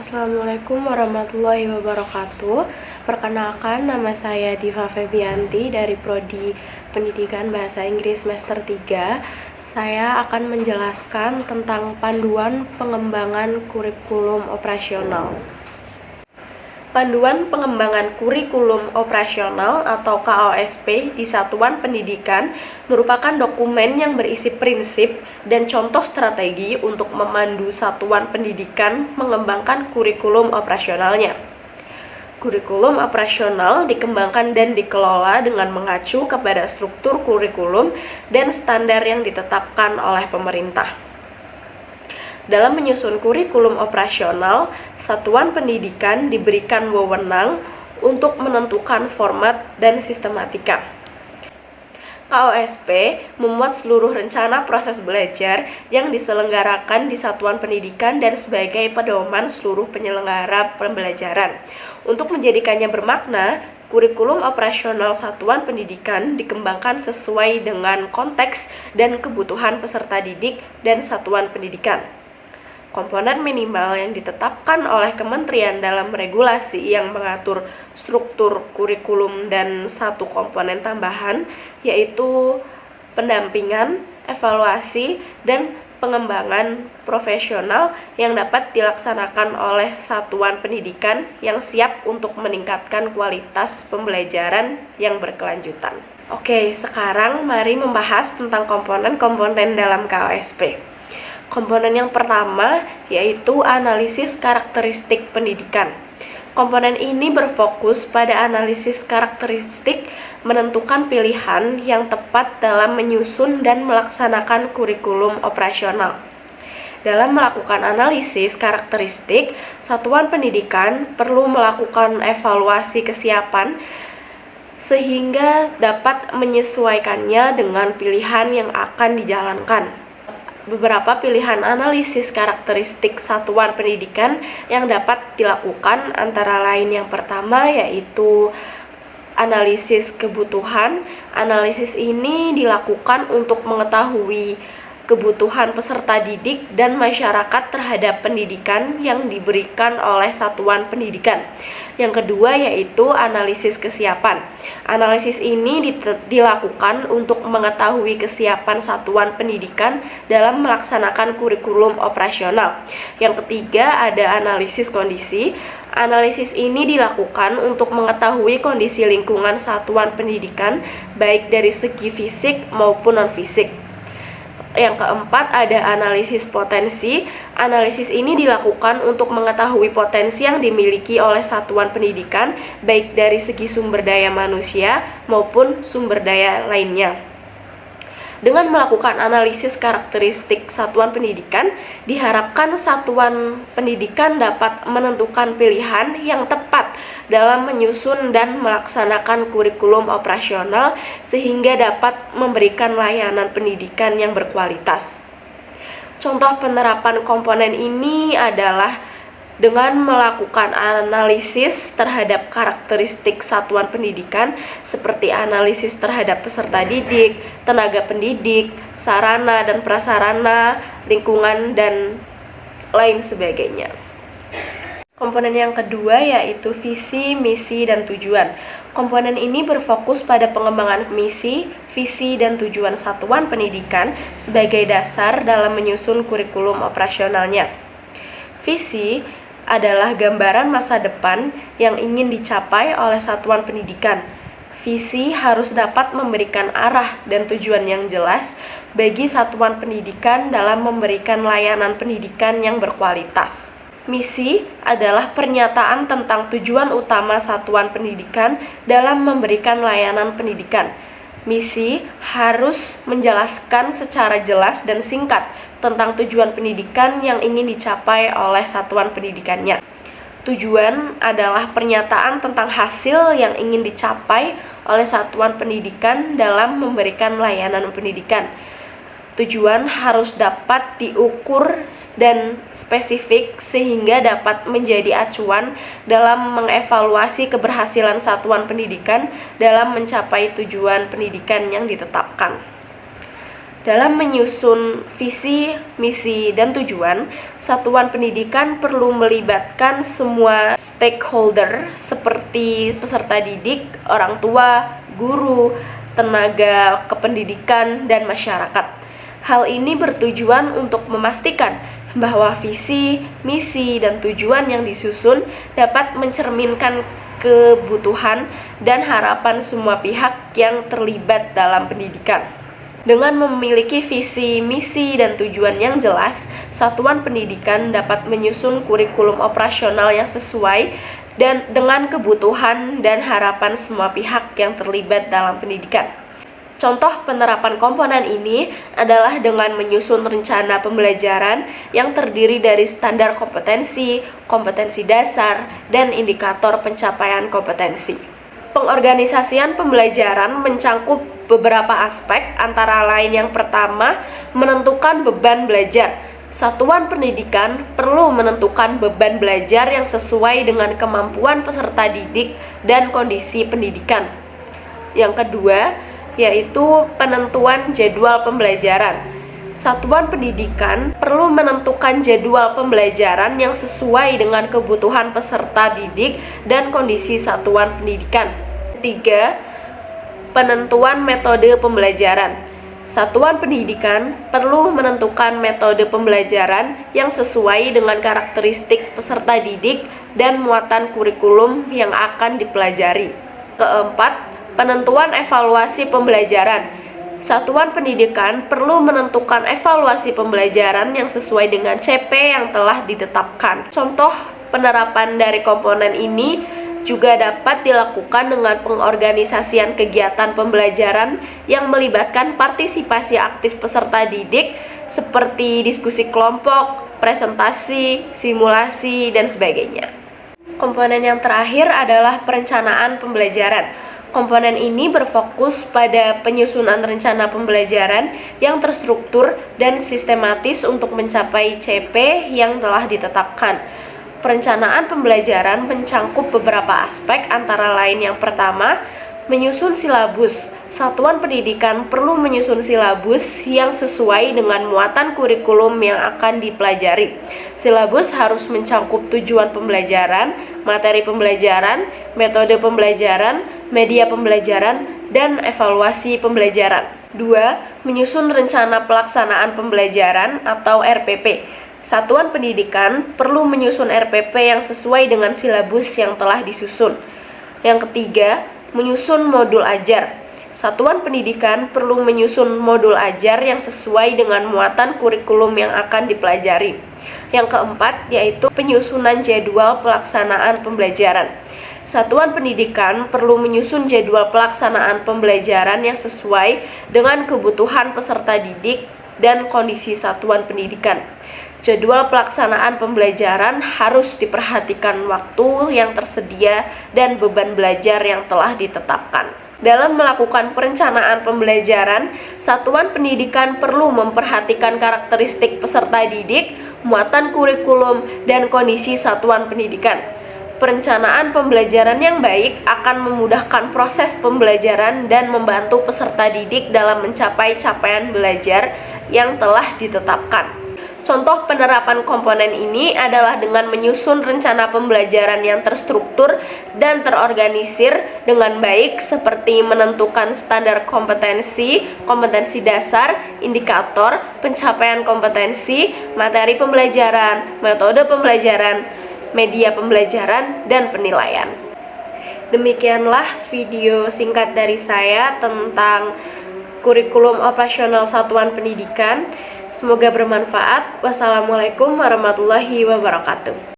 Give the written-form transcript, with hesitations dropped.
Assalamualaikum warahmatullahi wabarakatuh. Perkenalkan, nama saya Diva Febianti dari Prodi Pendidikan Bahasa Inggris semester 3. Saya akan menjelaskan tentang panduan pengembangan kurikulum operasional. Panduan Pengembangan Kurikulum Operasional atau KOSP di Satuan Pendidikan merupakan dokumen yang berisi prinsip dan contoh strategi untuk memandu satuan pendidikan mengembangkan kurikulum operasionalnya. Kurikulum operasional dikembangkan dan dikelola dengan mengacu kepada struktur kurikulum dan standar yang ditetapkan oleh pemerintah. Dalam menyusun kurikulum operasional, satuan pendidikan diberikan wewenang untuk menentukan format dan sistematika. KOSP memuat seluruh rencana proses belajar yang diselenggarakan di satuan pendidikan dan sebagai pedoman seluruh penyelenggara pembelajaran. Untuk menjadikannya bermakna, kurikulum operasional satuan pendidikan dikembangkan sesuai dengan konteks dan kebutuhan peserta didik dan satuan pendidikan. Komponen minimal yang ditetapkan oleh kementerian dalam regulasi yang mengatur struktur kurikulum dan satu komponen tambahan, yaitu pendampingan, evaluasi, dan pengembangan profesional yang dapat dilaksanakan oleh satuan pendidikan yang siap untuk meningkatkan kualitas pembelajaran yang berkelanjutan. Oke, sekarang mari membahas tentang komponen-komponen dalam KOSP. Komponen yang pertama yaitu analisis karakteristik pendidikan. Komponen ini berfokus pada analisis karakteristik menentukan pilihan yang tepat dalam menyusun dan melaksanakan kurikulum operasional. Dalam melakukan analisis karakteristik, satuan pendidikan perlu melakukan evaluasi kesiapan sehingga dapat menyesuaikannya dengan pilihan yang akan dijalankan. Beberapa pilihan analisis karakteristik satuan pendidikan yang dapat dilakukan antara lain yang pertama yaitu analisis kebutuhan. Analisis ini dilakukan untuk mengetahui kebutuhan peserta didik dan masyarakat terhadap pendidikan yang diberikan oleh satuan pendidikan. Yang kedua yaitu analisis kesiapan. Analisis ini dilakukan untuk mengetahui kesiapan satuan pendidikan dalam melaksanakan kurikulum operasional. Yang ketiga ada analisis kondisi. Analisis ini dilakukan untuk mengetahui kondisi lingkungan satuan pendidikan baik dari segi fisik maupun non-fisik. Yang keempat ada analisis potensi. Analisis ini dilakukan untuk mengetahui potensi yang dimiliki oleh satuan pendidikan baik dari segi sumber daya manusia maupun sumber daya lainnya. Dengan melakukan analisis karakteristik satuan pendidikan, diharapkan satuan pendidikan dapat menentukan pilihan yang tepat dalam menyusun dan melaksanakan kurikulum operasional sehingga dapat memberikan layanan pendidikan yang berkualitas. Contoh penerapan komponen ini adalah dengan melakukan analisis terhadap karakteristik satuan pendidikan seperti analisis terhadap peserta didik, tenaga pendidik, sarana dan prasarana, lingkungan, dan lain sebagainya. Komponen yang kedua yaitu visi, misi, dan tujuan. Komponen ini berfokus pada pengembangan misi, visi, dan tujuan satuan pendidikan sebagai dasar dalam menyusun kurikulum operasionalnya. Visi adalah gambaran masa depan yang ingin dicapai oleh satuan pendidikan. Visi harus dapat memberikan arah dan tujuan yang jelas bagi satuan pendidikan dalam memberikan layanan pendidikan yang berkualitas. Misi adalah pernyataan tentang tujuan utama satuan pendidikan dalam memberikan layanan pendidikan. Misi harus menjelaskan secara jelas dan singkat tentang tujuan pendidikan yang ingin dicapai oleh satuan pendidikannya. Tujuan adalah pernyataan tentang hasil yang ingin dicapai oleh satuan pendidikan dalam memberikan layanan pendidikan. Tujuan harus dapat diukur dan spesifik sehingga dapat menjadi acuan dalam mengevaluasi keberhasilan satuan pendidikan dalam mencapai tujuan pendidikan yang ditetapkan. Dalam menyusun visi, misi, dan tujuan, satuan pendidikan perlu melibatkan semua stakeholder seperti peserta didik, orang tua, guru, tenaga kependidikan, dan masyarakat. Hal ini bertujuan untuk memastikan bahwa visi, misi, dan tujuan yang disusun dapat mencerminkan kebutuhan dan harapan semua pihak yang terlibat dalam pendidikan. Dengan memiliki visi, misi, dan tujuan yang jelas, satuan pendidikan dapat menyusun kurikulum operasional yang sesuai dan dengan kebutuhan dan harapan semua pihak yang terlibat dalam pendidikan. Contoh penerapan komponen ini adalah dengan menyusun rencana pembelajaran yang terdiri dari standar kompetensi, kompetensi dasar, dan indikator pencapaian kompetensi. Pengorganisasian pembelajaran mencangkup beberapa aspek, antara lain yang pertama, menentukan beban belajar. Satuan pendidikan perlu menentukan beban belajar yang sesuai dengan kemampuan peserta didik dan kondisi pendidikan. Yang kedua, yaitu penentuan jadwal pembelajaran. Satuan pendidikan perlu menentukan jadwal pembelajaran yang sesuai dengan kebutuhan peserta didik dan kondisi satuan pendidikan. Ketiga, penentuan metode pembelajaran. Satuan pendidikan perlu menentukan metode pembelajaran yang sesuai dengan karakteristik peserta didik dan muatan kurikulum yang akan dipelajari. Keempat, penentuan evaluasi pembelajaran. Satuan pendidikan perlu menentukan evaluasi pembelajaran yang sesuai dengan CP yang telah ditetapkan. Contoh penerapan dari komponen ini juga dapat dilakukan dengan pengorganisasian kegiatan pembelajaran yang melibatkan partisipasi aktif peserta didik seperti diskusi kelompok, presentasi, simulasi, dan sebagainya. Komponen yang terakhir adalah perencanaan pembelajaran. Komponen ini berfokus pada penyusunan rencana pembelajaran yang terstruktur dan sistematis untuk mencapai CP yang telah ditetapkan. Perencanaan pembelajaran mencangkup beberapa aspek, antara lain yang pertama, menyusun silabus. Satuan pendidikan perlu menyusun silabus yang sesuai dengan muatan kurikulum yang akan dipelajari. Silabus harus mencangkup tujuan pembelajaran, materi pembelajaran, metode pembelajaran, media pembelajaran, dan evaluasi pembelajaran. 2. Menyusun rencana pelaksanaan pembelajaran atau RPP. Satuan pendidikan perlu menyusun RPP yang sesuai dengan silabus yang telah disusun. Yang ketiga, menyusun modul ajar. Satuan pendidikan perlu menyusun modul ajar yang sesuai dengan muatan kurikulum yang akan dipelajari. Yang keempat, yaitu penyusunan jadwal pelaksanaan pembelajaran. Satuan pendidikan perlu menyusun jadwal pelaksanaan pembelajaran yang sesuai dengan kebutuhan peserta didik dan kondisi satuan pendidikan. Jadwal pelaksanaan pembelajaran harus diperhatikan waktu yang tersedia dan beban belajar yang telah ditetapkan. Dalam melakukan perencanaan pembelajaran, satuan pendidikan perlu memperhatikan karakteristik peserta didik, muatan kurikulum, dan kondisi satuan pendidikan. Perencanaan pembelajaran yang baik akan memudahkan proses pembelajaran dan membantu peserta didik dalam mencapai capaian belajar yang telah ditetapkan. Contoh penerapan komponen ini adalah dengan menyusun rencana pembelajaran yang terstruktur dan terorganisir dengan baik, seperti menentukan standar kompetensi, kompetensi dasar, indikator, pencapaian kompetensi, materi pembelajaran, metode pembelajaran, media pembelajaran, dan penilaian. Demikianlah video singkat dari saya tentang kurikulum operasional satuan pendidikan. Semoga bermanfaat. Wassalamualaikum warahmatullahi wabarakatuh.